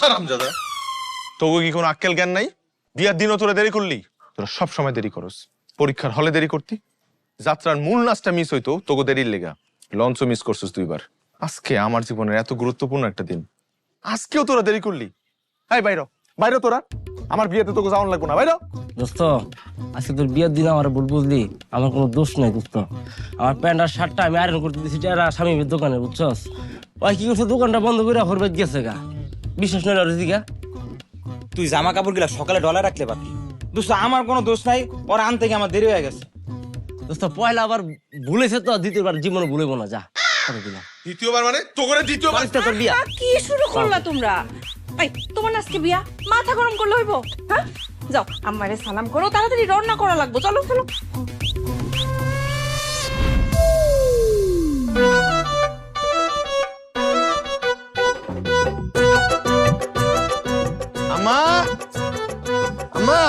হারামজাদা, তোকে কি কোনো আক্কেল জ্ঞান নাই? বিয়ার দিনও তোরা দেরি করলি? তোরা সব সময় দেরি করস। পরীক্ষার হলে দেরি করতি, যাত্রার মূল নাচটা মিস হইতো তোকে দেরির লেগা। লঞ্চও মিস করছিস দুইবার। আজকে আমার জীবনের এত গুরুত্বপূর্ণ একটা দিন, আজকেও তোরা দেরি করলি। এই বাইরে বাইরে, তোরা আমার বিয়েতে তোকে যাওয়ান লাগবো না, বাইরে। দোস্ত, আজকে তোর বিয়ের দিন আমার ভুল বুঝলি, আমার কোনো দোষ নাই দোস্ত। আমার প্যান্ট আর শার্টটা আমি আয়রন করতে দিয়েছি স্বামীর দোকানে, বুঝছস? ওই কি করছে, দোকানটা বন্ধ করে হরবে গেছে গা। বিশ্বাস নয় রে দিগা। তুই জামা কাপড় গুলা সকালে ডলার রাখলে পারতি। দোস্ত আমার কোনো দোষ নাই, ওর আনতে গিয়ে আমার দেরি হয়ে গেছে। দোস্ত পয়লা আবার ভুলেছে তো, দ্বিতীয়বার জীবনে ভুলেবো না। যা দিলাম। দ্বিতীয়বার মানে তোকে দ্বিতীয়বার? তোর বিয়া কি শুরু করলা তোমরা? এই তোমার আজকে বিয়া, মাথা গরম করলে হইব? হ্যাঁ, যাও আমারে সালাম করো, তাড়াতাড়ি রান্না করা লাগবে। চলো চলো। আম্মা, আম্মা,